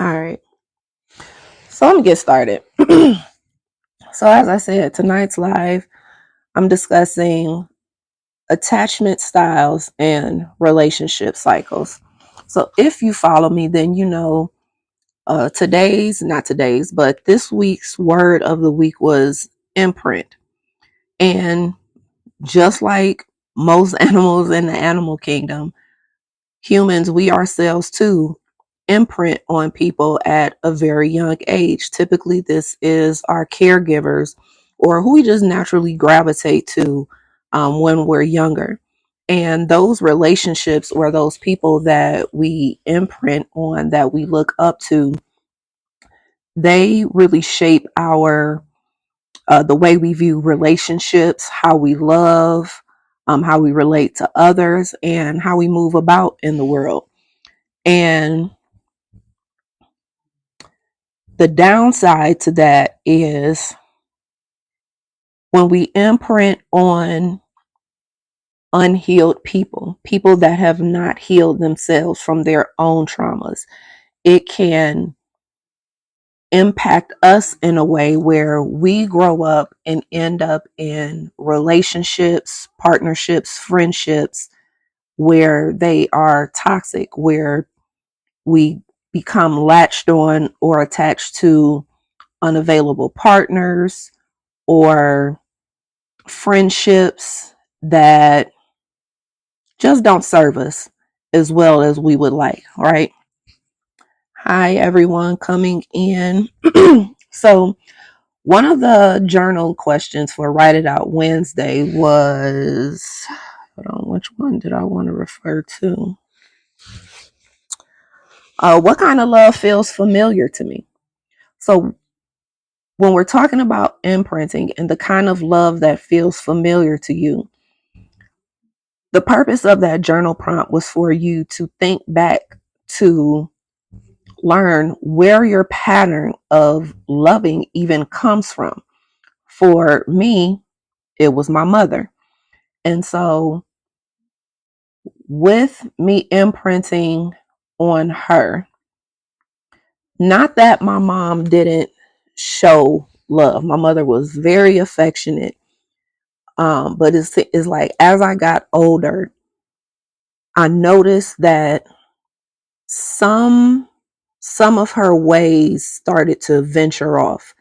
All right. So I'm gonna get started. So as I said, tonight's live, I'm discussing attachment styles and relationship cycles. So if you follow me, then you know not today's, but this week's word of the week was imprint. And just like most animals in the animal kingdom, humans, we ourselves too, imprint on people at a very young age. Typically, this is our caregivers or who we just naturally gravitate to when we're younger. And those relationships or those people that we imprint on, that we look up to, they really shape our the way we view relationships, how we love, how we relate to others, and how we move about in the world. And the downside to that is when we imprint on unhealed people, people that have not healed themselves from their own traumas, it can impact us in a way where we grow up and end up in relationships, partnerships, friendships where they are toxic, where we become latched on or attached to unavailable partners or friendships that just don't serve us as well as we would like, right? Hi, everyone coming in. So, one of the journal questions for Write It Out Wednesday was, hold on, which one did I want to refer to? What kind of love feels familiar to me? So, when we're talking about imprinting and the kind of love that feels familiar to you, the purpose of that journal prompt was for you to think back to learn where your pattern of loving even comes from. For me, it was my mother. And so, with me imprinting on her, not that my mom didn't show love, my mother was very affectionate. But it's like as I got older, I noticed that some some of her ways started to venture off.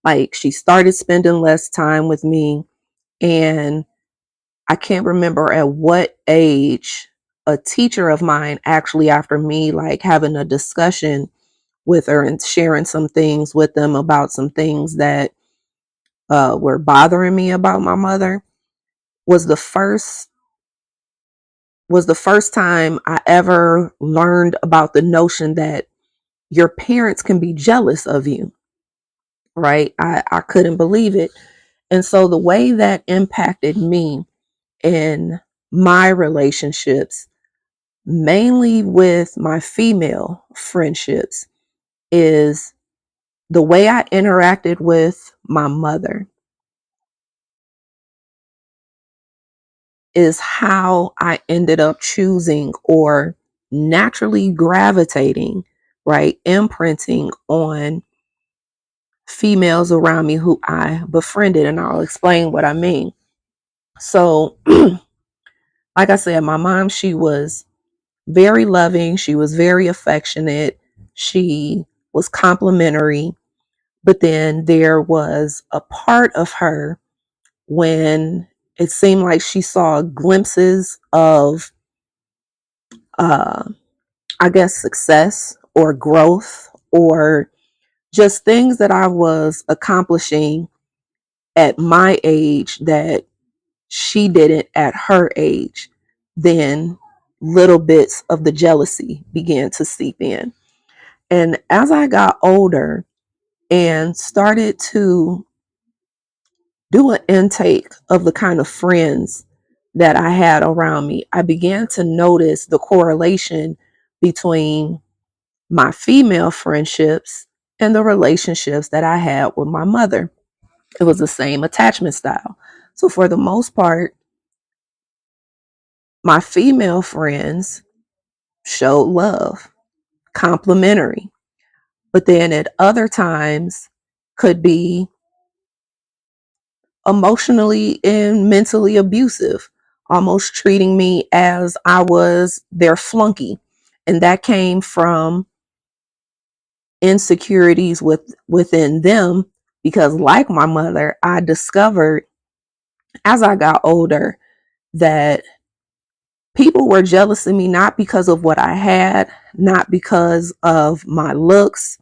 Like she started spending less time with me, and I can't remember at what age a teacher of mine actually, after me like having a discussion with her and sharing some things with them about some things that were bothering me about my mother, was the first was the first time I ever learned about the notion that your parents can be jealous of you, right? I couldn't believe it. And so the way that impacted me in my relationships, mainly with my female friendships, is the way I interacted with my mother is how I ended up choosing or naturally gravitating, right? Imprinting on females around me who I befriended. And I'll explain what I mean. So, like I said, my mom, she was very loving. She was very affectionate. She was complimentary. But then there was a part of her when it seemed like she saw glimpses of, uh, I guess, success or growth or just things that I was accomplishing at my age that she didn't at her age. Then little bits of the jealousy began to seep in. And as I got older and started to do an intake of the kind of friends that I had around me, I began to notice the correlation between my female friendships and the relationships that I had with my mother. It was the same attachment style. So, for the most part, my female friends showed love, complimentary. But then at other times could be emotionally and mentally abusive, almost treating me as I was their flunky. And that came from insecurities within them, because like my mother, I discovered as I got older that people were jealous of me not because of what I had, not because of my looks,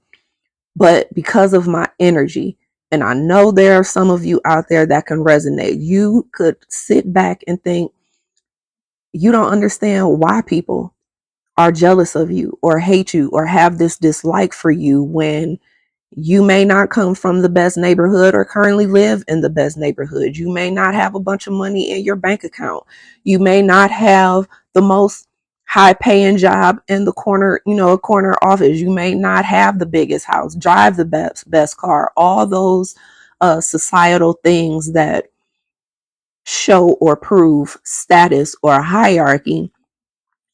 but because of my energy. And I know there are some of you out there that can resonate. You could sit back and think, you don't understand why people are jealous of you or hate you or have this dislike for you when you may not come from the best neighborhood or currently live in the best neighborhood. You may not have a bunch of money in your bank account. You may not have the most high paying job in the corner, a corner office. You may not have the biggest house, drive the best car, all those societal things that show or prove status or hierarchy.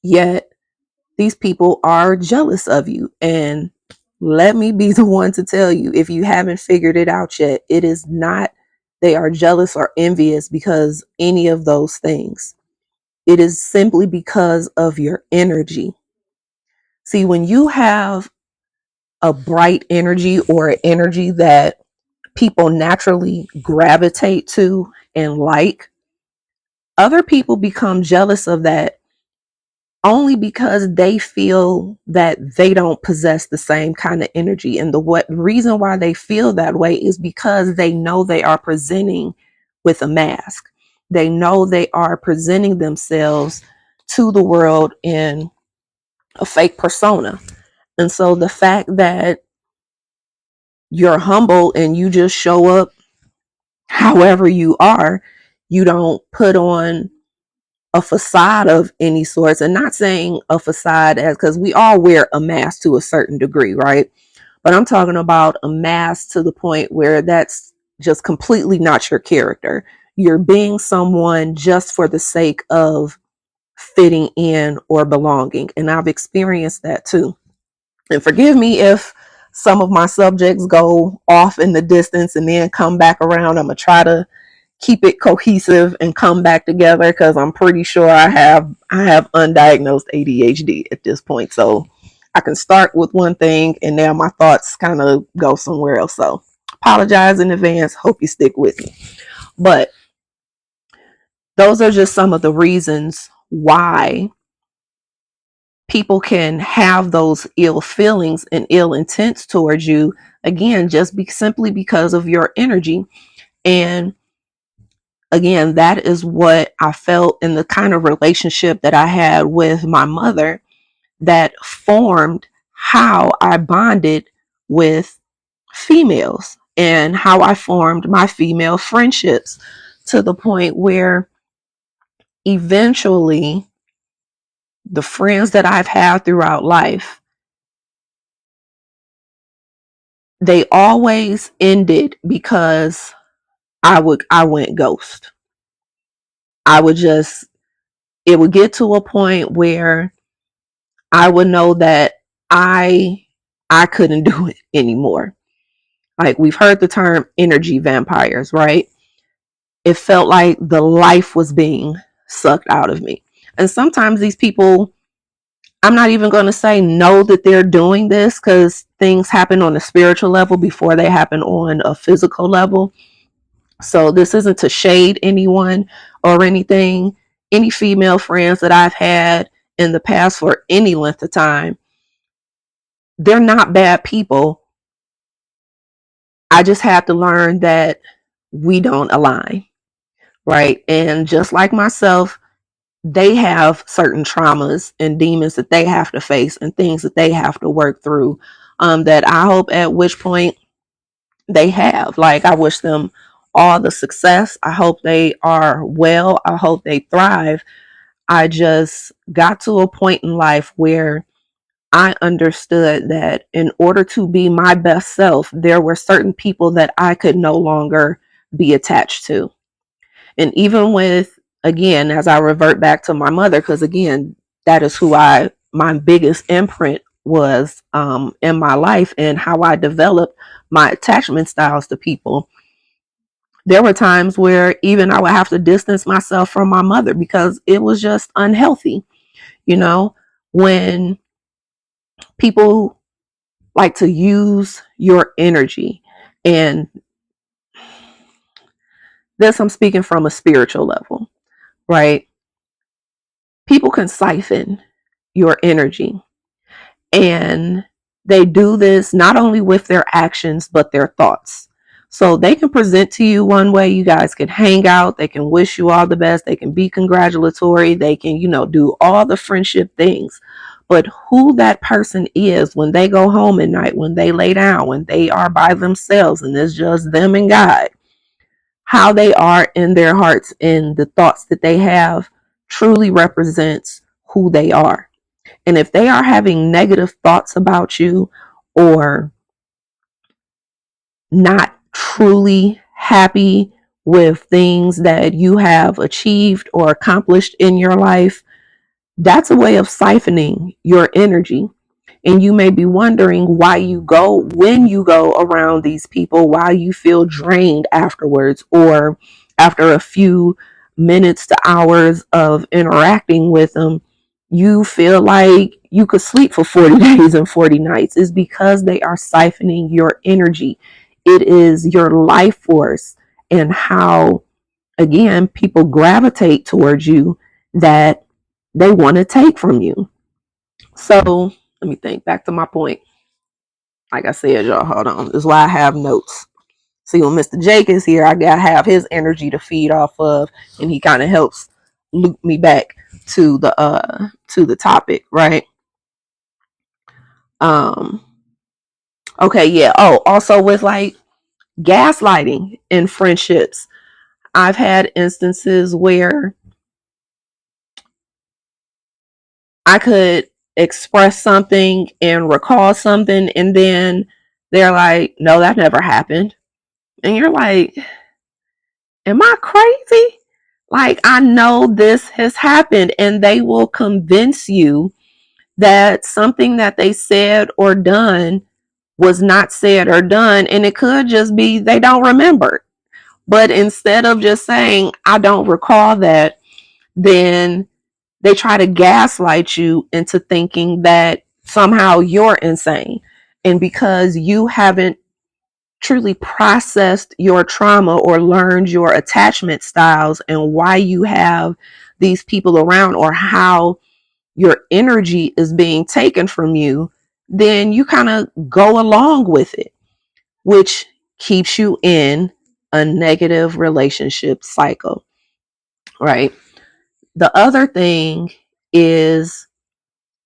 Yet these people are jealous of you. And let me be the one to tell you, if you haven't figured it out yet, it is not they are jealous or envious because any of those things. It is simply because of your energy. See, when you have a bright energy or an energy that people naturally gravitate to and like, other people become jealous of that only because they feel that they don't possess the same kind of energy. And the what reason why they feel that way is because they know they are presenting with a mask. They know they are presenting themselves to the world in a fake persona. And so the fact that you're humble and you just show up however you are, you don't put on a facade of any sorts, and not saying a facade as, because we all wear a mask to a certain degree, right? But I'm talking about a mask to the point where that's just completely not your character. You're being someone just for the sake of fitting in or belonging. And I've experienced that too. And forgive me if some of my subjects go off in the distance and then come back around. I'm going to try to keep it cohesive and come back together, because I'm pretty sure I have undiagnosed ADHD at this point. So I can start with one thing and now my thoughts kind of go somewhere else. So apologize in advance. Hope you stick with me. But those are just some of the reasons why people can have those ill feelings and ill intents towards you, again, just simply because of your energy. And again, that is what I felt in the kind of relationship that I had with my mother that formed how I bonded with females and how I formed my female friendships, to the point where eventually the friends that I've had throughout life, they always ended because I went ghost. I would just it would get to a point where I would know that I I couldn't do it anymore. Like, we've heard the term energy vampires, right? It felt like the life was being sucked out of me. And sometimes these people, I'm not even going to say know that they're doing this, because things happen on a spiritual level before they happen on a physical level. So this isn't to shade anyone or anything. Any female friends that I've had in the past for any length of time, they're not bad people. I just had to learn that we don't align, right? And just like myself, they have certain traumas and demons that they have to face and things that they have to work through, that I hope at which point they have. Like, I wish them all the success. I hope they are well. I hope they thrive. I just got to a point in life where I understood that in order to be my best self, there were certain people that I could no longer be attached to. And even with, again, as I revert back to my mother, because again, that is my biggest imprint was in my life and how I developed my attachment styles to people, there were times where even I would have to distance myself from my mother because it was just unhealthy. You know, when people like to use your energy, and this I'm speaking from a spiritual level, right? People can siphon your energy, and they do this not only with their actions but their thoughts. So they can present to you one way, you guys can hang out, they can wish you all the best, they can be congratulatory, they can, do all the friendship things. But who that person is when they go home at night, when they lay down, when they are by themselves and it's just them and God, how they are in their hearts and the thoughts that they have truly represents who they are. And if they are having negative thoughts about you, or not truly happy with things that you have achieved or accomplished in your life, that's a way of siphoning your energy. And you may be wondering why when you go around these people, why you feel drained afterwards, or after a few minutes to hours of interacting with them, you feel like you could sleep for 40 days and 40 nights. Is because they are siphoning your energy. It is your life force, and how, again, people gravitate towards you that they want to take from you. So let me think back to my point. Like I said, y'all, hold on. This is why I have notes. See, when Mr. Jake is here, I gotta have his energy to feed off of, and he kind of helps loop me back to the topic, right? Um, okay, yeah. Oh, also with like gaslighting in friendships, I've had instances where I could express something and recall something, and then they're like, "No, that never happened." And you're like, am I crazy? Like, I know this has happened, and they will convince you that something that they said or done was not said or done, and it could just be they don't remember. But instead of just saying, I don't recall that, then they try to gaslight you into thinking that somehow you're insane. And because you haven't truly processed your trauma or learned your attachment styles and why you have these people around, or how your energy is being taken from you, then you kind of go along with it, which keeps you in a negative relationship cycle, right? The other thing is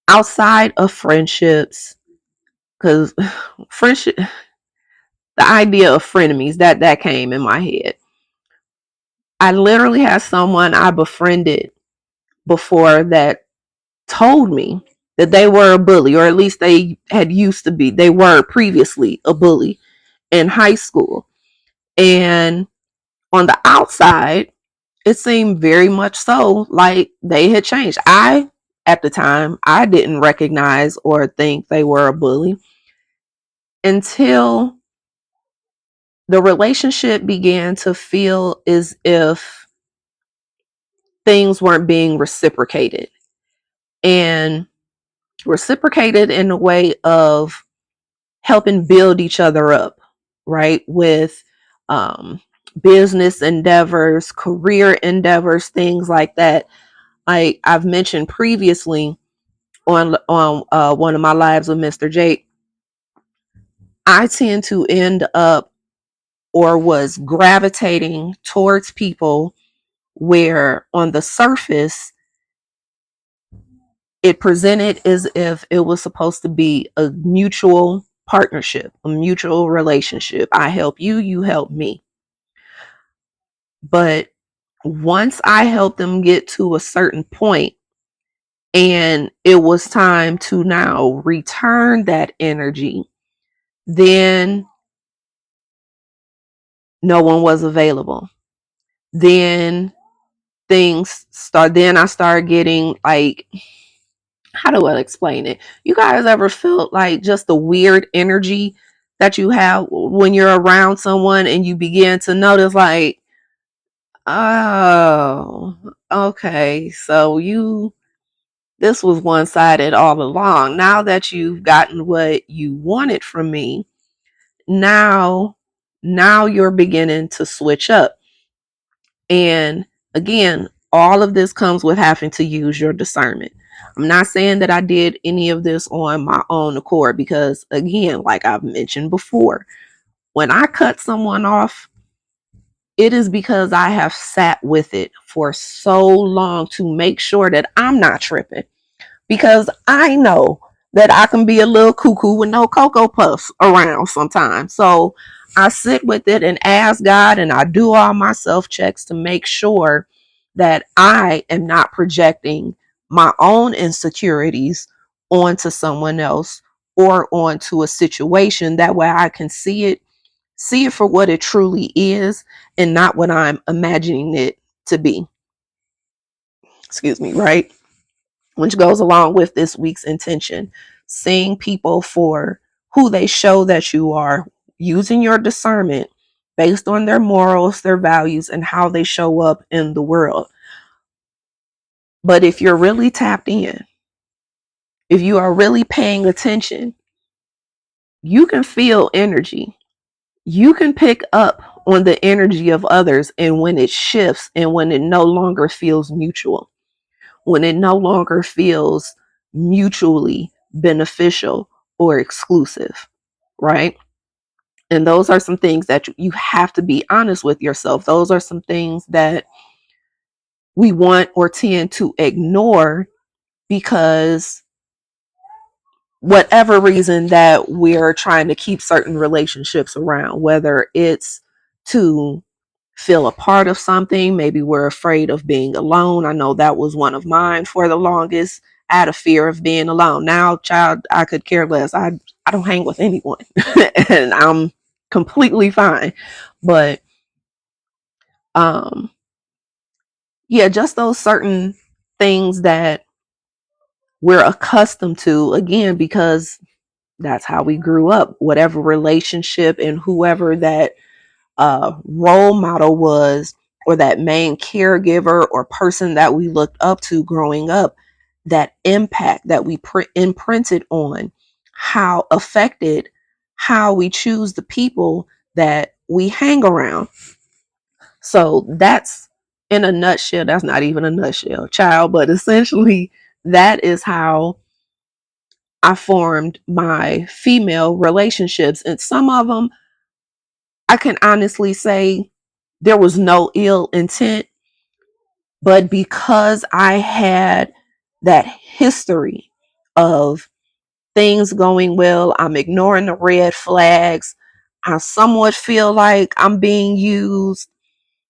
outside of friendships, because friendship, the idea of frenemies, that came in my head. I literally had someone I befriended before that told me that they were a bully, or at least they had used to be. They were previously a bully in high school. And on the outside, it seemed very much so like they had changed. At the time, I didn't recognize or think they were a bully until the relationship began to feel as if things weren't being reciprocated. And reciprocated in a way of helping build each other up, right? With business endeavors, career endeavors, things like that. I've mentioned previously on one of my lives with Mr. Jake, I tend to end up, or was gravitating towards people where on the surface it presented as if it was supposed to be a mutual partnership, a mutual relationship. I help you, you help me. But once I helped them get to a certain point, and it was time to now return that energy, then no one was available. Then I started getting like how do I explain it? You guys ever felt like just the weird energy that you have when you're around someone and you begin to notice like, oh, okay, so this was one-sided all along. Now that you've gotten what you wanted from me, now you're beginning to switch up. And again, all of this comes with having to use your discernment. I'm not saying that I did any of this on my own accord because, again, like I've mentioned before, when I cut someone off, it is because I have sat with it for so long to make sure that I'm not tripping, because I know that I can be a little cuckoo with no cocoa puffs around sometimes. So I sit with it and ask God, and I do all my self checks to make sure that I am not projecting my own insecurities onto someone else or onto a situation. That way I can see it for what it truly is and not what I'm imagining it to be. Excuse me, right? Which goes along with this week's intention, seeing people for who they show that you are, using your discernment based on their morals, their values, and how they show up in the world. But if you're really tapped in, if you are really paying attention, you can feel energy. You can pick up on the energy of others, and when it shifts and when it no longer feels mutual, when it no longer feels mutually beneficial or exclusive, right? And those are some things that you have to be honest with yourself. Those are some things that we want or tend to ignore because whatever reason that we're trying to keep certain relationships around, whether it's to feel a part of something. Maybe we're afraid of being alone. I know that was one of mine for the longest. I had a fear of being alone. Now, child, I could care less. I don't hang with anyone and I'm completely fine. But um yeah, just those certain things that we're accustomed to, again, because that's how we grew up. Whatever relationship and whoever that role model was, or that main caregiver or person that we looked up to growing up, that impact that we imprinted on how affected how we choose the people that we hang around. So that's, in a nutshell, that's not even a nutshell, child, but essentially that is how I formed my female relationships. And some of them, I can honestly say there was no ill intent, but because I had that history of things going well, I'm ignoring the red flags. I somewhat feel like I'm being used.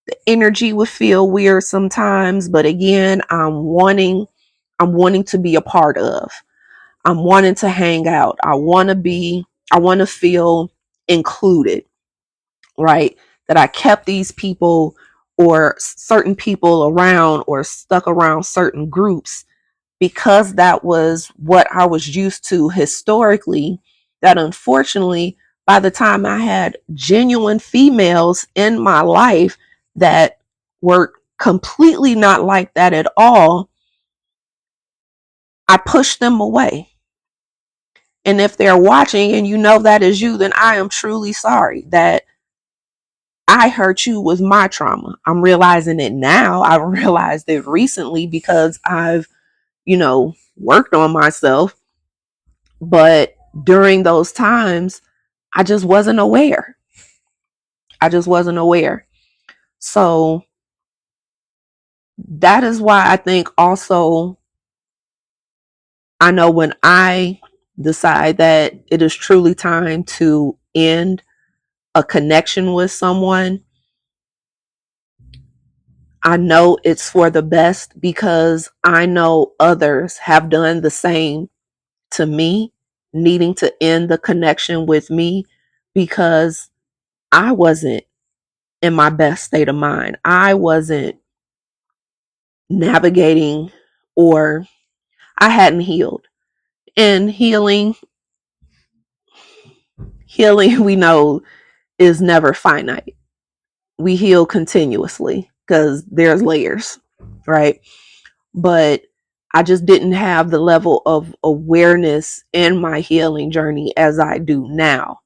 The energy would feel weird sometimes, but again, I'm wanting to be a part of. I'm wanting to hang out. I want to feel included, right? That I kept these people or certain people around or stuck around certain groups because that was what I was used to historically. That unfortunately, by the time I had genuine females in my life that were completely not like that at all, I pushed them away. And if they're watching and you know that is you, then I am truly sorry that I hurt you with my trauma. I'm realizing it now. I realized it recently because I've, worked on myself. But during those times, I just wasn't aware. I just wasn't aware. So that is why I think also, I know when I decide that it is truly time to end a connection with someone, I know it's for the best because I know others have done the same to me, needing to end the connection with me because I wasn't in my best state of mind. I wasn't navigating, or I hadn't healed. And healing we know is never finite. We heal continuously because there's layers, right? But I just didn't have the level of awareness in my healing journey as I do now,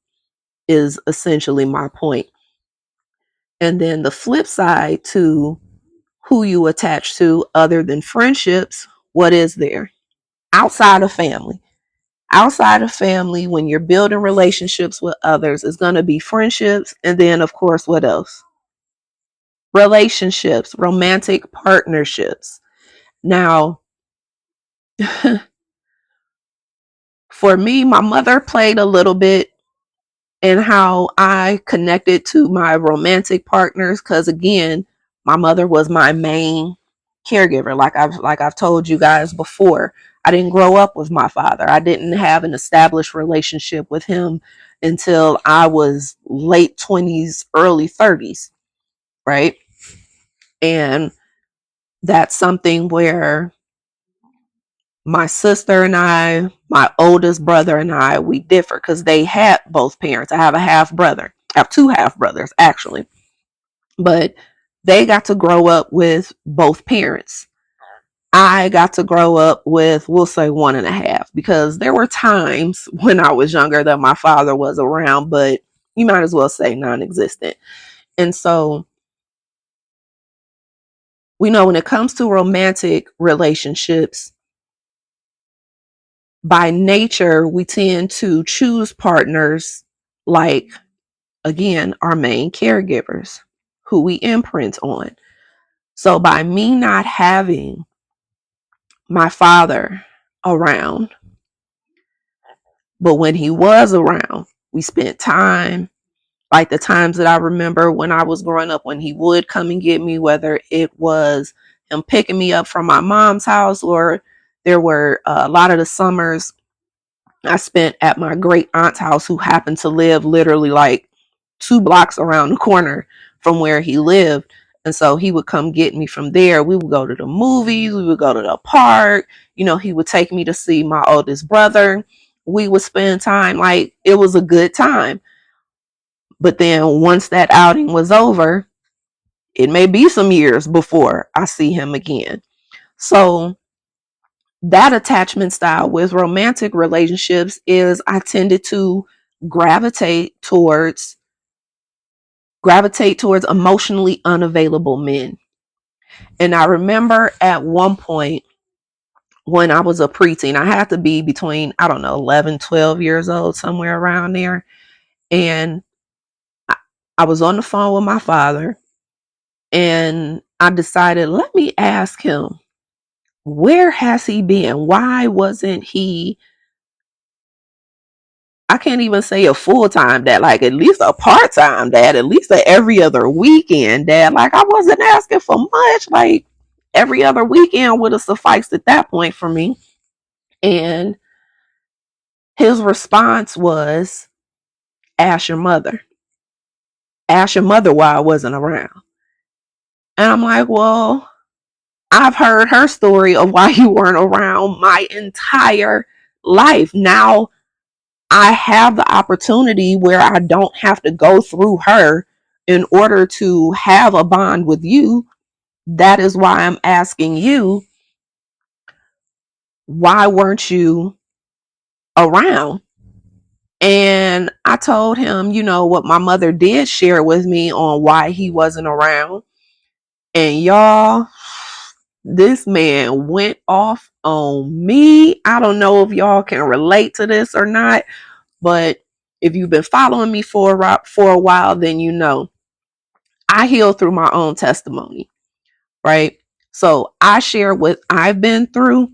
is essentially my point. And then the flip side to who you attach to other than friendships, what is there? Outside of family. Outside of family, when you're building relationships with others, it's going to be friendships. And then, of course, what else? Relationships, romantic partnerships. Now, for me, my mother played a little bit in how I connected to my romantic partners, because again, my mother was my main caregiver. Like I've told you guys before, I didn't grow up with my father. I didn't have an established relationship with him until I was late 20s, early 30s, right? And that's something where my sister and I, my oldest brother and I, we differ because they had both parents. I have a half brother. I have two half brothers, actually. But they got to grow up with both parents. I got to grow up with, we'll say, one and a half, because there were times when I was younger that my father was around, but you might as well say non-existent. And so we know when it comes to romantic relationships, by nature, we tend to choose partners like, again, our main caregivers who we imprint on. So by me not having my father around, but when he was around, we spent time, like the times that I remember when I was growing up, when he would come and get me, whether it was him picking me up from my mom's house, or there were a lot of the summers I spent at my great aunt's house, who happened to live literally like 2 blocks around the corner from where he lived. And so he would come get me from there. We would go to the movies. We would go to the park. You know, he would take me to see my oldest brother. We would spend time, like it was a good time. But then once that outing was over, it may be some years before I see him again. So that attachment style with romantic relationships is I tended to gravitate towards emotionally unavailable men. And I remember at one point when I was a preteen, I had to be between, I don't know, 11, 12 years old, somewhere around there. And I was on the phone with my father, and I decided, let me ask him, where has he been? Why wasn't he, I can't even say a full-time dad, like at least a part-time dad, at least a every other weekend dad. Like I wasn't asking for much. Like every other weekend would have sufficed at that point for me. And his response was, ask your mother. Ask your mother why I wasn't around. And I'm like, well, I've heard her story of why you weren't around my entire life. Now I have the opportunity where I don't have to go through her in order to have a bond with you. That is why I'm asking you, why weren't you around? And I told him, you know, what my mother did share with me on why he wasn't around. And y'all, this man went off on me. I don't know if y'all can relate to this or not, but if you've been following me for a while, then you know I heal through my own testimony, right? So I share what I've been through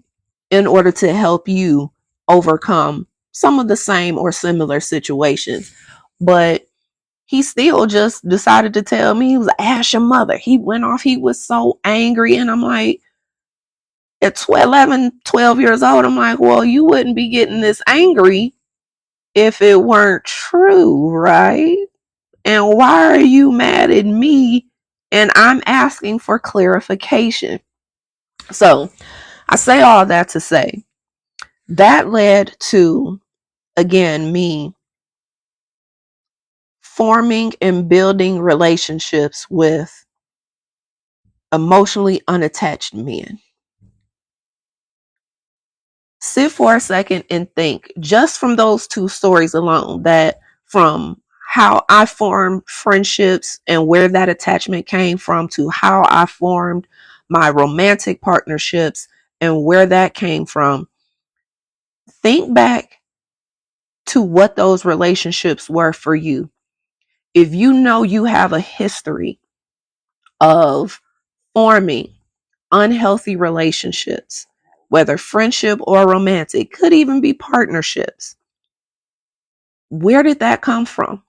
in order to help you overcome some of the same or similar situations. But he still just decided to tell me, he was, ask your mother. He went off. He was so angry. And I'm like, at 12, 11, 12 years old, I'm like, well, you wouldn't be getting this angry if it weren't true, right? And why are you mad at me? And I'm asking for clarification. So I say all that to say, That led to, again, me forming and building relationships with emotionally unattached men. Sit for a second and think, just from those two stories alone, that from how I formed friendships and where that attachment came from to how I formed my romantic partnerships and where that came from. Think back to what those relationships were for you. If you know you have a history of forming unhealthy relationships, whether friendship or romantic, could even be partnerships, where did that come from?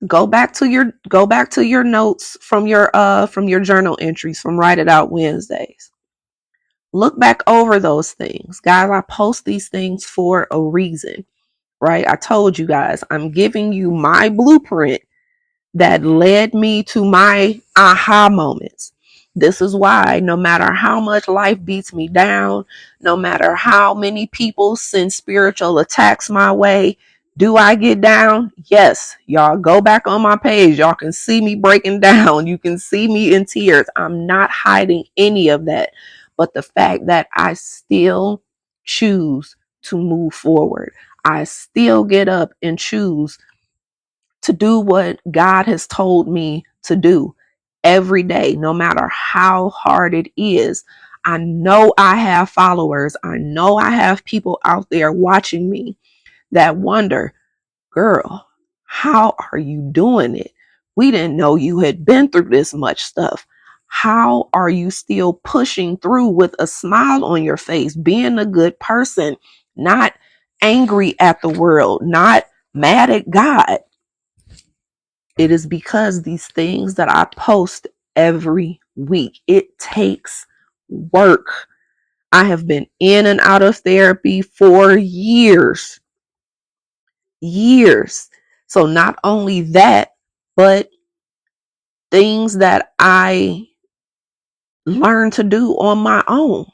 Go back to your notes from your journal entries from Write It Out Wednesdays. Look back over those things. Guys, I post these things for a reason, right? I told you guys, I'm giving you my blueprint that led me to my aha moments. This is why no matter how much life beats me down, no matter how many people send spiritual attacks my way, do I get down? Yes. Y'all go back on my page. Y'all can see me breaking down. You can see me in tears. I'm not hiding any of that. But the fact that I still choose to move forward, I still get up and choose to do what God has told me to do every day, no matter how hard it is. I know I have followers. I know I have people out there watching me that wonder, girl, how are you doing it? We didn't know you had been through this much stuff. How are you still pushing through with a smile on your face, being a good person, not angry at the world, not mad at God? It is because these things that I post every week, it takes work. I have been in and out of therapy for years. Years. So not only that, but things that I learned to do on my own.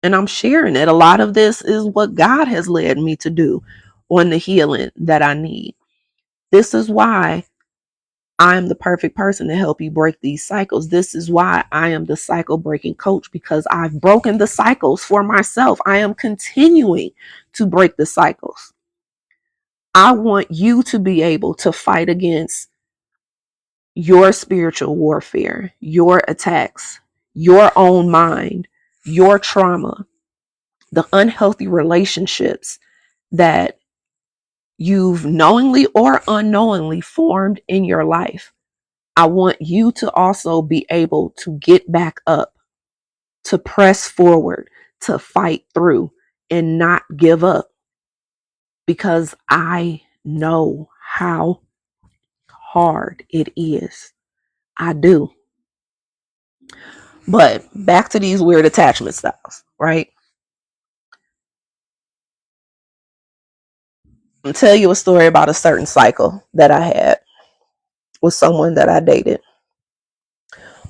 And I'm sharing it. A lot of this is what God has led me to do on the healing that I need. This is why I'm the perfect person to help you break these cycles. This is why I am the cycle breaking coach, because I've broken the cycles for myself. I am continuing to break the cycles. I want you to be able to fight against your spiritual warfare, your attacks, your own mind, your trauma, the unhealthy relationships that you've knowingly or unknowingly formed in your life. I want you to also be able to get back up, to press forward, to fight through and not give up, because I know how hard it is. I do. But back to these weird attachment styles, right? I'll tell you a story about a certain cycle that I had with someone that I dated.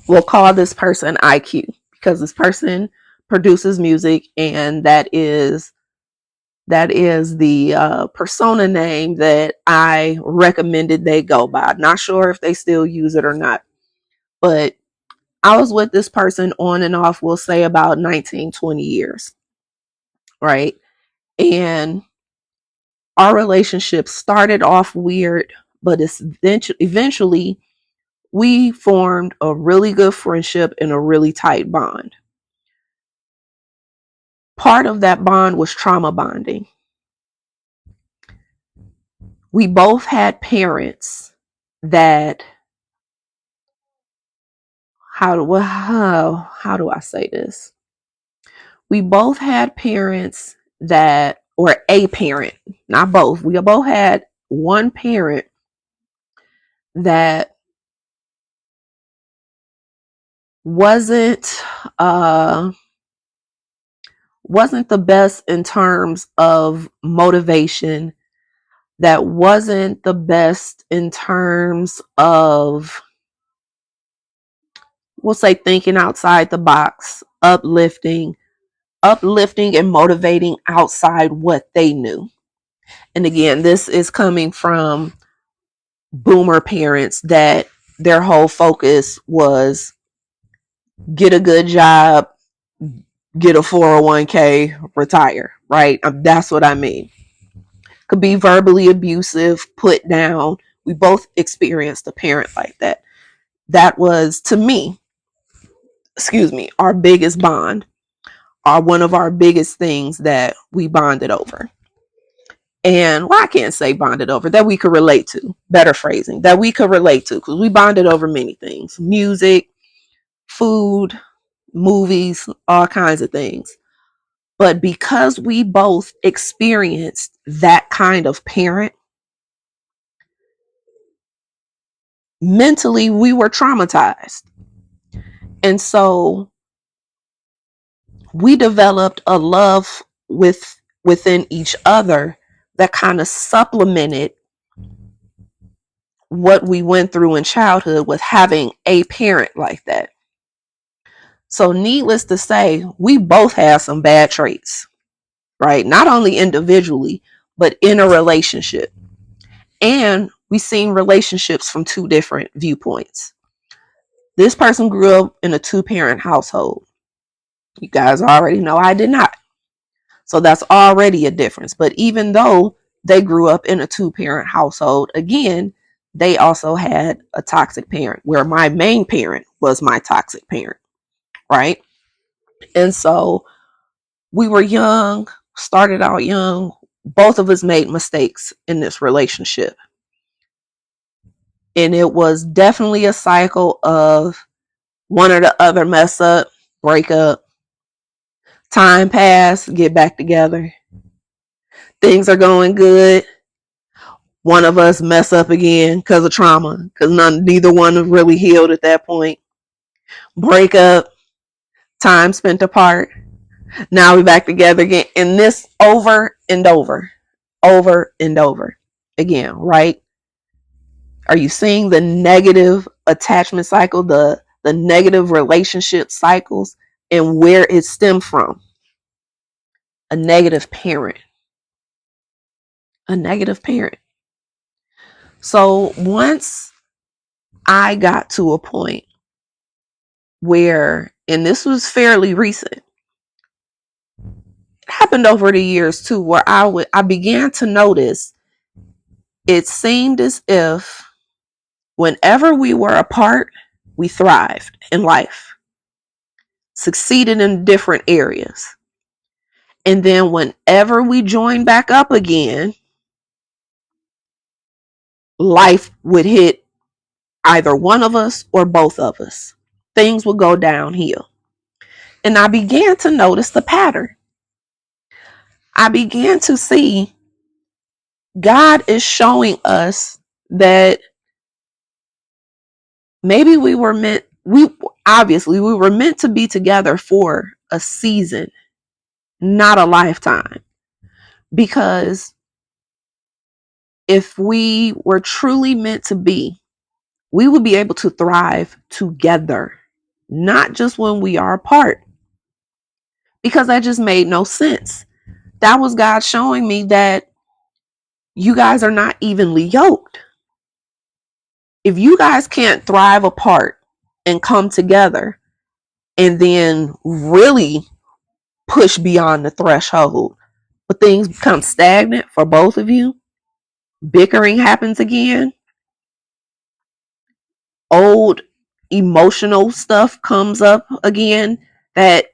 We'll call this person IQ, because this person produces music, and that is the persona name that I recommended they go by. Not sure if they still use it or not, but I was with this person on and off, we'll say about 19, 20 years, right? And our relationship started off weird, but it's eventually we formed a really good friendship and a really tight bond. Part of that bond was trauma bonding. We both had parents that, how do I say this? We both had parents that, or a parent, not both. We both had one parent that wasn't uh wasn't the best in terms of motivation, that wasn't the best in terms of, we'll say, thinking outside the box, uplifting, uplifting and motivating outside what they knew. And again, this is coming from boomer parents that their whole focus was get a good job, get a 401k, retire, right? That's what I mean. Could be verbally abusive, put down. We both experienced a parent like that. That was, to me, our biggest bond, are one of our biggest things that we bonded over. And well, I can't say bonded over, that we could relate to. Better phrasing, that we could relate to, because we bonded over many things: music, food, movies, all kinds of things. But because we both experienced that kind of parent, mentally we were traumatized. And so we developed a love within each other that kind of supplemented what we went through in childhood with having a parent like that. So needless to say, we both have some bad traits, right? Not only individually, but in a relationship. And we've seen relationships from two different viewpoints. This person grew up in a two-parent household. You guys already know I did not. So that's already a difference. But even though they grew up in a two-parent household, again, they also had a toxic parent, where my main parent was my toxic parent, right? And so we were young, started out young. Both of us made mistakes in this relationship. And it was definitely a cycle of one or the other mess up, break up, time pass, get back together. Things are going good. One of us mess up again because of trauma, because neither one have really healed at that point. Break up, time spent apart. Now we're back together again. And this over and over, over and over again, right? Are you seeing the negative attachment cycle, the negative relationship cycles, and where it stemmed from? A negative parent. A negative parent. So once I got to a point where, and this was fairly recent, it happened over the years too, where I began to notice it seemed as if whenever we were apart, we thrived in life, succeeded in different areas. And then whenever we joined back up again, life would hit either one of us or both of us. Things would go downhill. And I began to notice the pattern. I began to see God is showing us that maybe we were meant to be together for a season, not a lifetime. Because if we were truly meant to be, we would be able to thrive together, not just when we are apart. Because that just made no sense. That was God showing me that you guys are not evenly yoked. If you guys can't thrive apart and come together and then really push beyond the threshold, but things become stagnant for both of you, bickering happens again, old emotional stuff comes up again that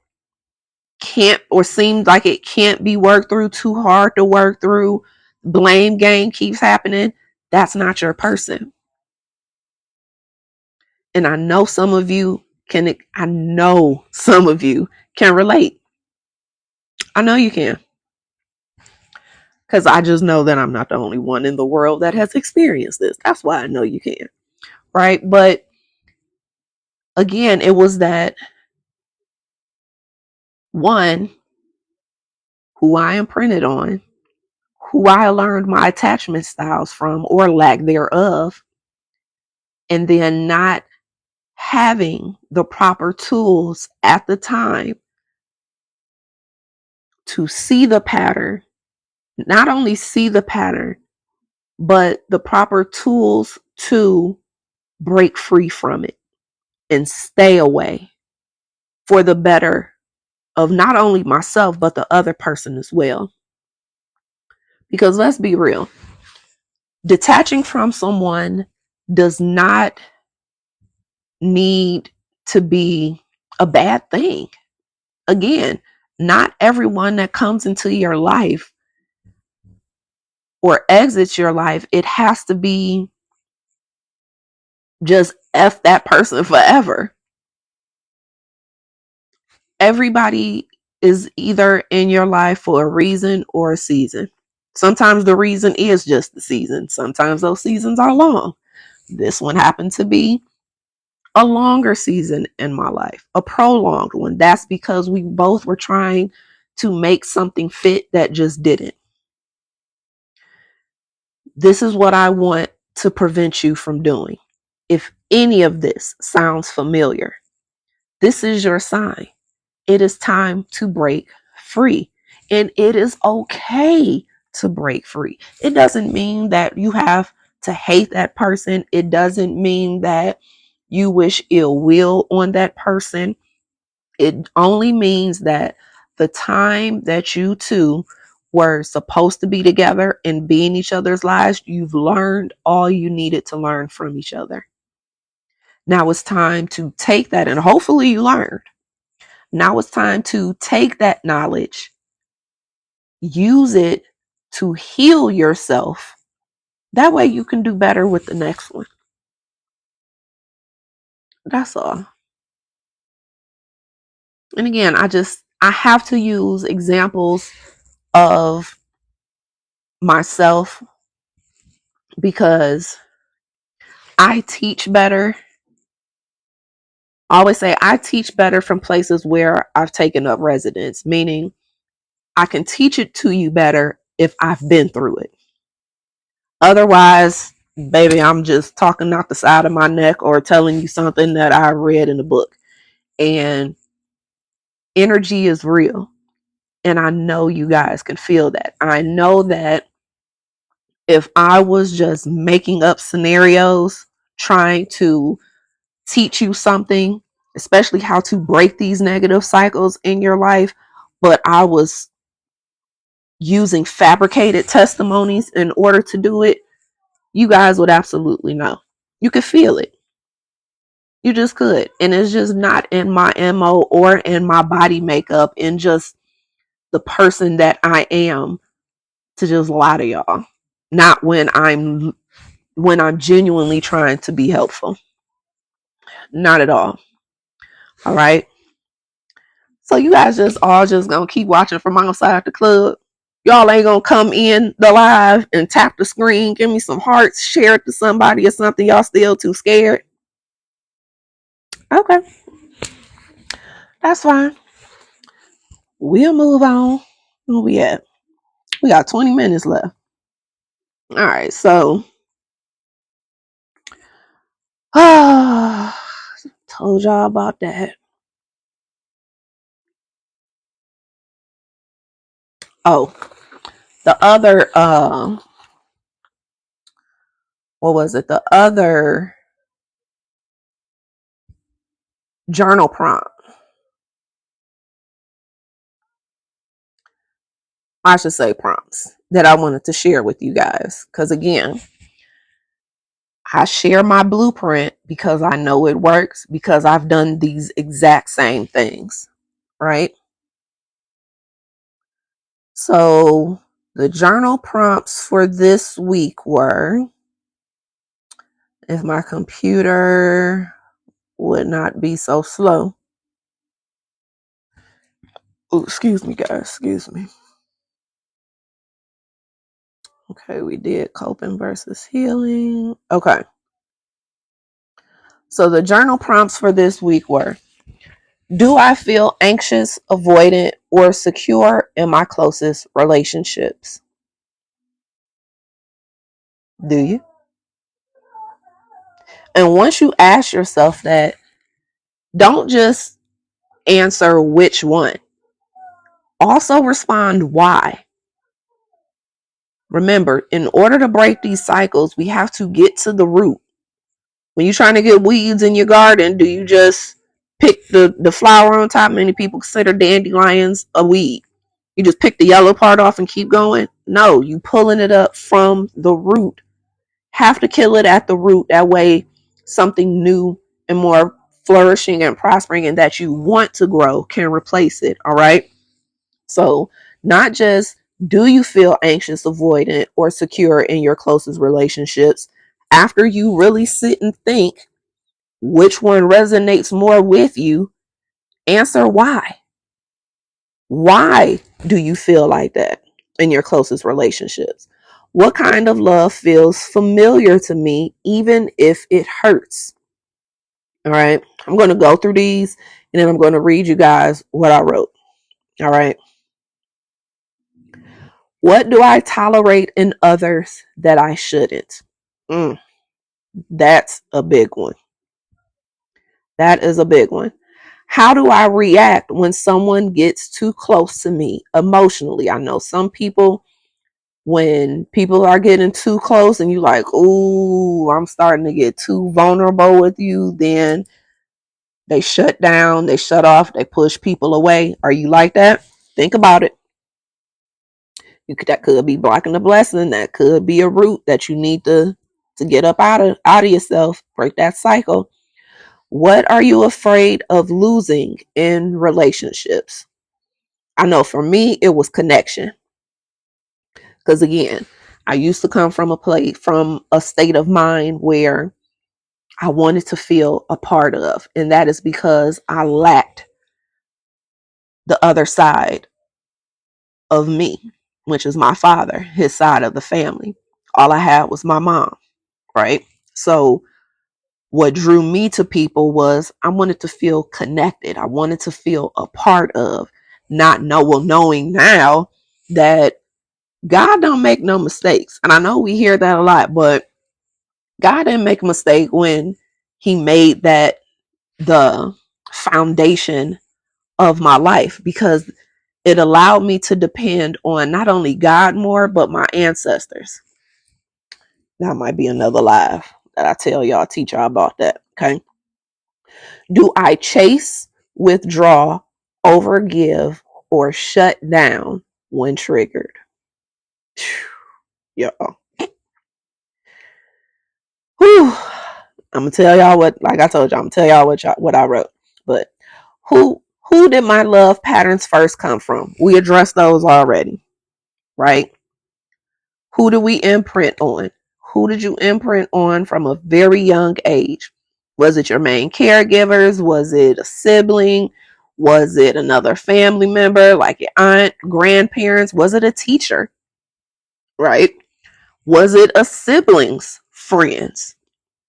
can't, or seems like it can't be worked through, too hard to work through, blame game keeps happening, that's not your person. And I know some of you can relate. I know you can. Because I just know that I'm not the only one in the world that has experienced this. That's why I know you can. Right? But again, it was that one, who I imprinted on, who I learned my attachment styles from or lack thereof, and then not having the proper tools at the time to see the pattern, not only see the pattern, but the proper tools to break free from it and stay away for the better of not only myself, but the other person as well. Because let's be real, detaching from someone does not need to be a bad thing. Again, not everyone that comes into your life or exits your life, it has to be just F that person forever. Everybody is either in your life for a reason or a season. Sometimes the reason is just the season. Sometimes those seasons are long. This one happened to be a longer season in my life, a prolonged one. That's because we both were trying to make something fit that just didn't. This is what I want to prevent you from doing. If any of this sounds familiar, this is your sign. It is time to break free. And it is okay to break free. It doesn't mean that you have to hate that person. It doesn't mean that you wish ill will on that person. It only means that the time that you two were supposed to be together and be in each other's lives, you've learned all you needed to learn from each other. Now it's time to take that, and hopefully you learned. Now it's time to take that knowledge, use it to heal yourself. That way you can do better with the next one. That's all. And again, I have to use examples of myself because I teach better. I always say I teach better from places where I've taken up residence, meaning I can teach it to you better if I've been through it. Otherwise, baby, I'm just talking out the side of my neck or telling you something that I read in a book. And energy is real. And I know you guys can feel that. I know that if I was just making up scenarios, trying to teach you something, especially how to break these negative cycles in your life, but I was using fabricated testimonies in order to do it, you guys would absolutely know. You could feel it. You just could. And it's just not in my MO or in my body makeup and just the person that I am to just lie to y'all. Not when I'm genuinely trying to be helpful. Not at all. All right. So you guys just all just gonna keep watching from outside the club. Y'all ain't gonna come in the live and tap the screen, give me some hearts, share it to somebody or something. Y'all still too scared? Okay, that's fine. We'll move on. Where we at? We got 20 minutes left. All right, so told y'all about that. Oh, the other what was it? The other journal prompt. I should say prompts that I wanted to share with you guys. Because again, I share my blueprint because I know it works, because I've done these exact same things, right? So the journal prompts for this week were, if my computer would not be so slow. Oh, excuse me, guys. Excuse me. Okay, we did coping versus healing. Okay. So the journal prompts for this week were, do I feel anxious, avoidant, or secure in my closest relationships? Do you? And once you ask yourself that, don't just answer which one. Also respond why. Remember, in order to break these cycles, we have to get to the root. When you're trying to get weeds in your garden, do you just pick the flower on top? Many people consider dandelions a weed. You just pick the yellow part off and keep going? No, you pulling it up from the root. Have to kill it at the root. That way something new and more flourishing and prospering and that you want to grow can replace it. All right. So not just do you feel anxious, avoidant, or secure in your closest relationships, after you really sit and think which one resonates more with you, answer why. Why do you feel like that in your closest relationships? What kind of love feels familiar to me, even if it hurts? All right. I'm going to go through these and then I'm going to read you guys what I wrote. All right. What do I tolerate in others that I shouldn't? Mm, that's a big one. That is a big one. How do I react when someone gets too close to me emotionally? I know some people, when people are getting too close and you like, ooh, I'm starting to get too vulnerable with you, then they shut down, they shut off, they push people away. Are you like that? Think about it. That could be blocking the blessing. That could be a root that you need to get up out of yourself, break that cycle. What are you afraid of losing in relationships? I know for me, it was connection. Because again, I used to come from a state of mind where I wanted to feel a part of. And that is because I lacked the other side of me, which is my father, his side of the family. All I had was my mom, right? So what drew me to people was I wanted to feel connected. I wanted to feel a part of, knowing now that God don't make no mistakes. And I know we hear that a lot, but God didn't make a mistake when he made that the foundation of my life, because it allowed me to depend on not only God more, but my ancestors. That might be another live that I tell y'all, teach y'all about that. Okay. Do I chase, withdraw, overgive, or shut down when triggered? Y'all. Whew. I'm gonna tell y'all what, like I told y'all, I'm gonna tell y'all what I wrote. But who did my love patterns first come from? We addressed those already, right? Who do we imprint on? Who did you imprint on from a very young age? Was it your main caregivers? Was it a sibling? Was it another family member like your aunt, grandparents? Was it a teacher, right? Was it a sibling's friends?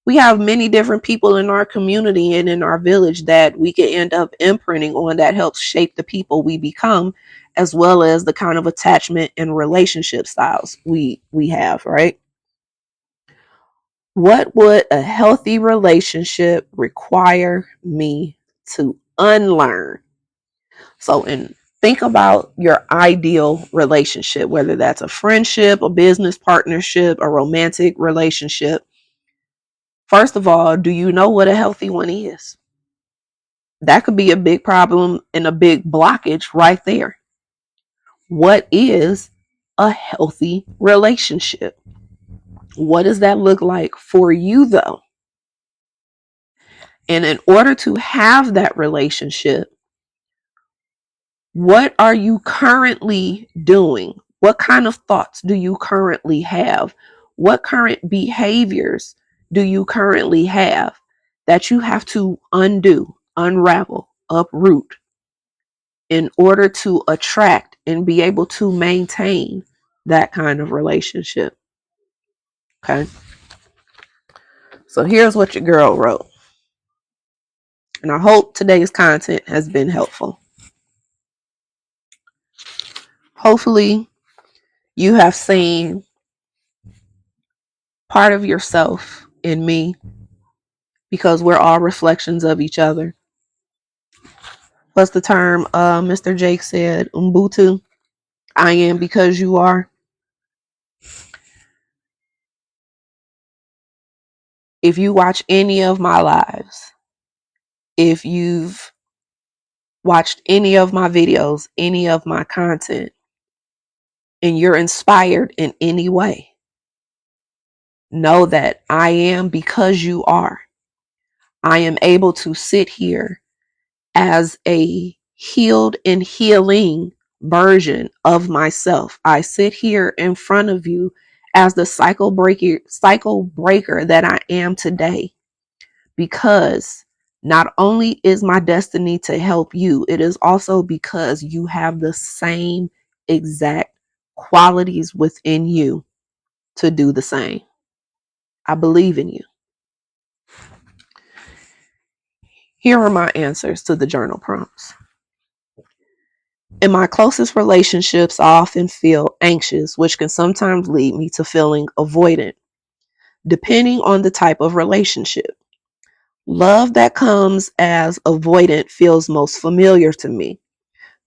We have many different people in our community and in our village that we can end up imprinting on, that helps shape the people we become, as well as the kind of attachment and relationship styles we have, right? What would a healthy relationship require me to unlearn? So, and think about your ideal relationship, whether that's a friendship, a business partnership, a romantic relationship. First of all, do you know what a healthy one is? That could be a big problem and a big blockage right there. What is a healthy relationship? What does that look like for you, though? And in order to have that relationship, what are you currently doing? What kind of thoughts do you currently have? What current behaviors do you currently have that you have to undo, unravel, uproot in order to attract and be able to maintain that kind of relationship? Okay. So here's what your girl wrote. And I hope today's content has been helpful. Hopefully, you have seen part of yourself in me, because we're all reflections of each other. What's the term Mr. Jake said? Ubuntu. I am because you are. If you watch any of my lives, if you've watched any of my videos, any of my content, and you're inspired in any way, know that I am because you are. I am able to sit here as a healed and healing version of myself. I sit here in front of you as the cycle breaker that I am today, because not only is my destiny to help you, it is also because you have the same exact qualities within you to do the same. I believe in you. Here are my answers to the journal prompts. In my closest relationships, I often feel anxious, which can sometimes lead me to feeling avoidant, depending on the type of relationship. Love that comes as avoidant feels most familiar to me.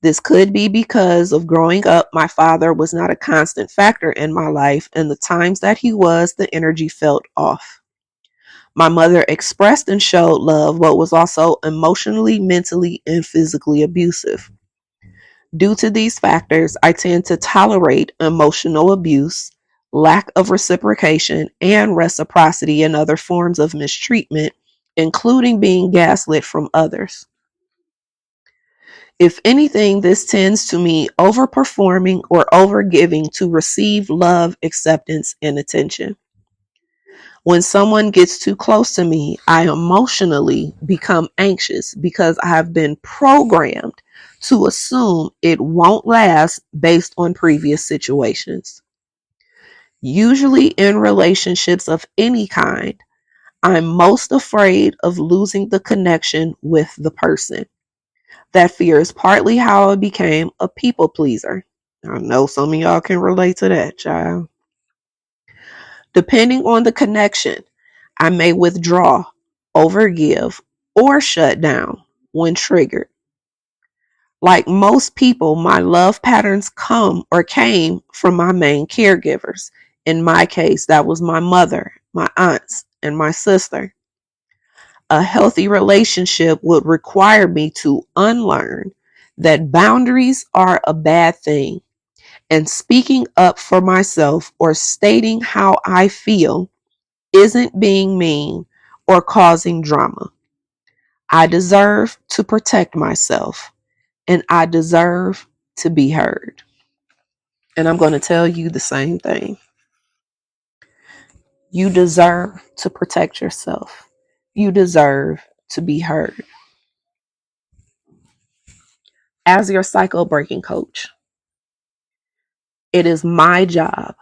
This could be because of growing up, my father was not a constant factor in my life, and the times that he was, the energy felt off. My mother expressed and showed love, but was also emotionally, mentally, and physically abusive. Due to these factors, I tend to tolerate emotional abuse, lack of reciprocation, and reciprocity and other forms of mistreatment, including being gaslit from others. If anything, this tends to me overperforming or overgiving to receive love, acceptance, and attention. When someone gets too close to me, I emotionally become anxious because I have been programmed to assume it won't last based on previous situations. Usually, in relationships of any kind, I'm most afraid of losing the connection with the person. That fear is partly how I became a people pleaser. I know some of y'all can relate to that, child. Depending on the connection, I may withdraw, overgive, or shut down when triggered. Like most people, my love patterns come or came from my main caregivers. In my case, that was my mother, my aunts, and my sister. A healthy relationship would require me to unlearn that boundaries are a bad thing, and speaking up for myself or stating how I feel isn't being mean or causing drama. I deserve to protect myself, and I deserve to be heard. And I'm going to tell you the same thing. You deserve to protect yourself. You deserve to be heard. As your cycle breaking coach, it is my job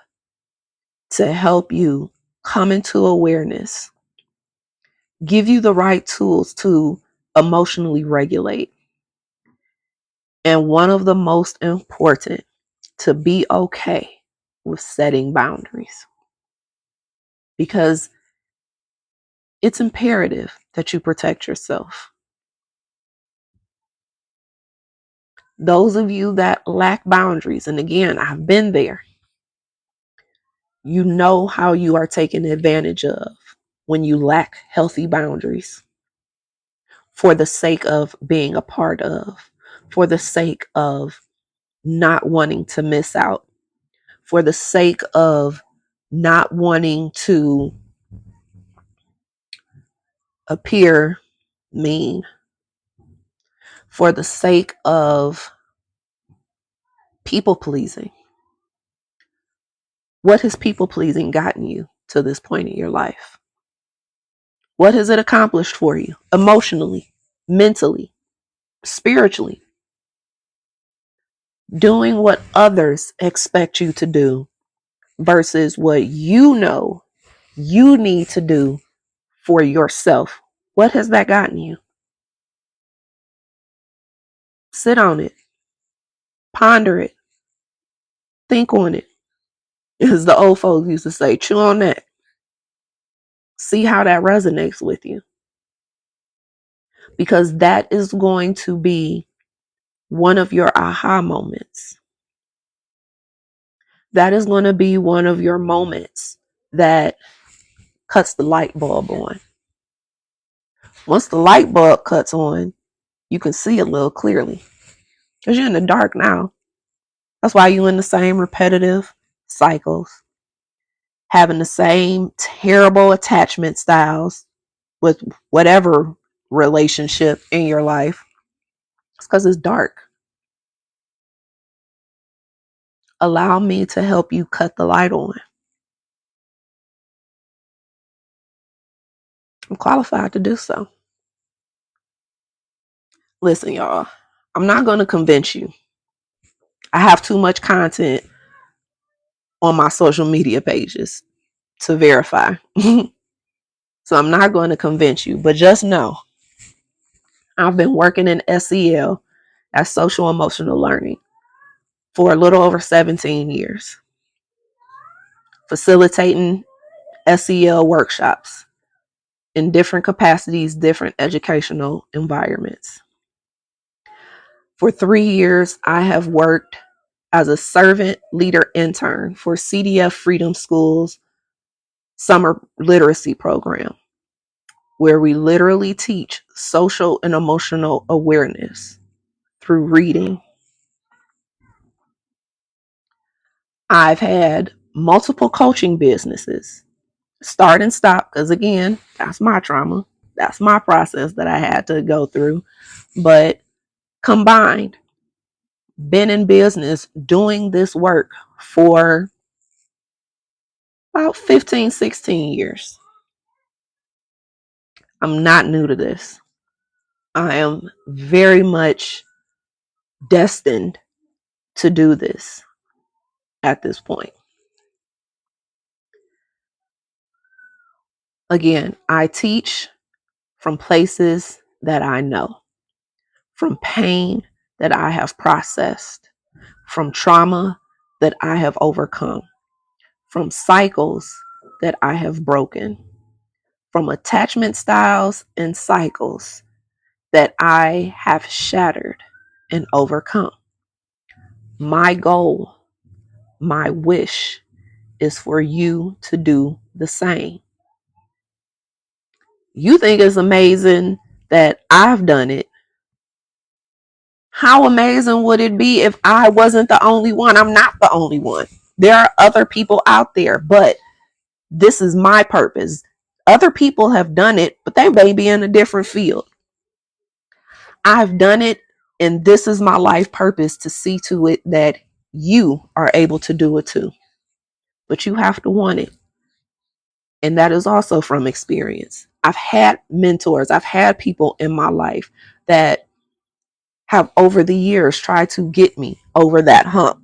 to help you come into awareness, give you the right tools to emotionally regulate. And one of the most important, to be okay with setting boundaries. Because it's imperative that you protect yourself. Those of you that lack boundaries, and again, I've been there, you know how you are taken advantage of when you lack healthy boundaries for the sake of being a part of, for the sake of not wanting to miss out, for the sake of not wanting to appear mean, for the sake of people pleasing. What has people pleasing gotten you to this point in your life? What has it accomplished for you emotionally, mentally, spiritually? Doing what others expect you to do versus what you know you need to do for yourself. What has that gotten you? Sit on it, ponder it, think on it. As the old folks used to say, chew on that. See how that resonates with you. Because that is going to be one of your aha moments. That is going to be one of your moments that cuts the light bulb on. Once the light bulb cuts on, you can see a little clearly because you're in the dark now. That's why you're in the same repetitive cycles, having the same terrible attachment styles with whatever relationship in your life. It's because it's dark. Allow me to help you cut the light on. I'm qualified to do so. Listen, y'all, I'm not going to convince you. I have too much content on my social media pages to verify. So I'm not going to convince you, but just know I've been working in SEL, as social emotional learning, for a little over 17 years, facilitating SEL workshops in different capacities, different educational environments. For 3 years, I have worked as a servant leader intern for CDF Freedom School's summer literacy program, where we literally teach social and emotional awareness through reading. I've had multiple coaching businesses, start and stop, because again, that's my trauma. That's my process that I had to go through. But combined, been in business doing this work for about 15, 16 years. I'm not new to this. I am very much destined to do this at this point. Again, I teach from places that I know, from pain that I have processed, from trauma that I have overcome, from cycles that I have broken, from attachment styles and cycles that I have shattered and overcome. My goal, my wish is for you to do the same. You think it's amazing that I've done it. How amazing would it be if I wasn't the only one? I'm not the only one. There are other people out there, but this is my purpose. Other people have done it, but they may be in a different field. I've done it, and this is my life purpose, to see to it that you are able to do it too. But you have to want it. And that is also from experience. I've had mentors, I've had people in my life that have over the years tried to get me over that hump.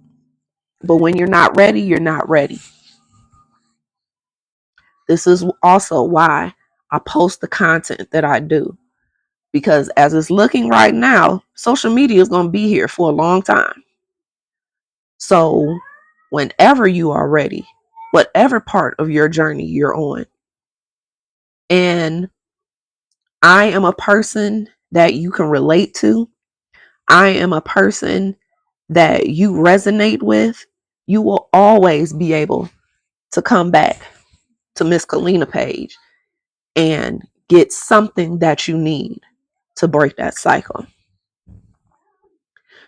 But when you're not ready, you're not ready. This is also why I post the content that I do. Because as it's looking right now, social media is going to be here for a long time. So whenever you are ready, whatever part of your journey you're on, and I am a person that you can relate to, I am a person that you resonate with, you will always be able to come back to Miss Kalina page and get something that you need to break that cycle.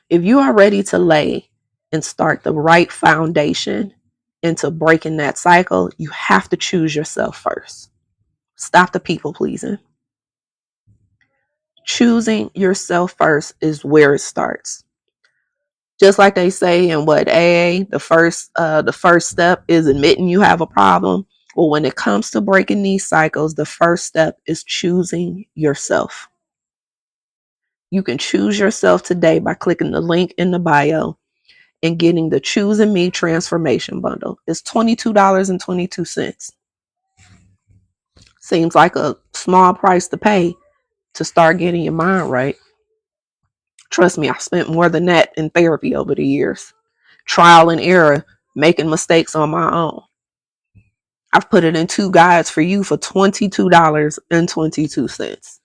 If you are ready to lay and start the right foundation into breaking that cycle, you have to choose yourself first. Stop the people pleasing. Choosing yourself first is where it starts. Just like they say in what AA, the first step is admitting you have a problem. Well, when it comes to breaking these cycles, the first step is choosing yourself. You can choose yourself today by clicking the link in the bio and getting the Choosing Me Transformation Bundle. It's $22.22. Seems like a small price to pay to start getting your mind right. Trust me, I spent more than that in therapy over the years. Trial and error, making mistakes on my own. I've put it in 2 guides for you for $22.22.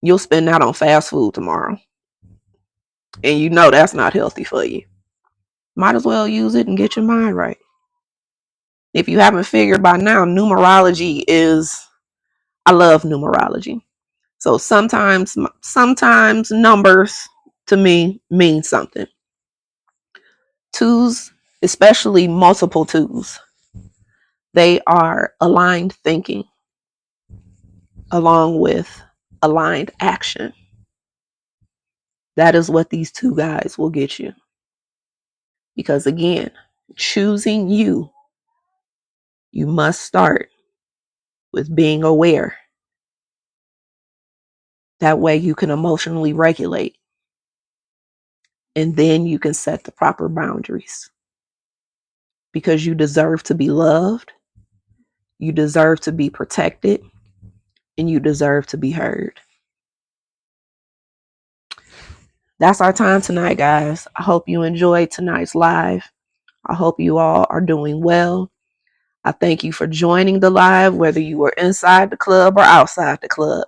you'll spend that on fast food tomorrow. And you know that's not healthy for you. Might as well use it and get your mind right. If you haven't figured by now, numerology is, I love numerology. So sometimes numbers to me mean something. Twos, especially multiple twos, they are aligned thinking along with aligned action. That is what these two guys will get you. Because again, choosing you must start with being aware. That way you can emotionally regulate. And then you can set the proper boundaries. Because you deserve to be loved. You deserve to be protected. And you deserve to be heard. That's our time tonight, guys. I hope you enjoyed tonight's live. I hope you all are doing well. I thank you for joining the live, whether you were inside the club or outside the club.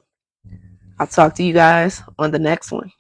I'll talk to you guys on the next one.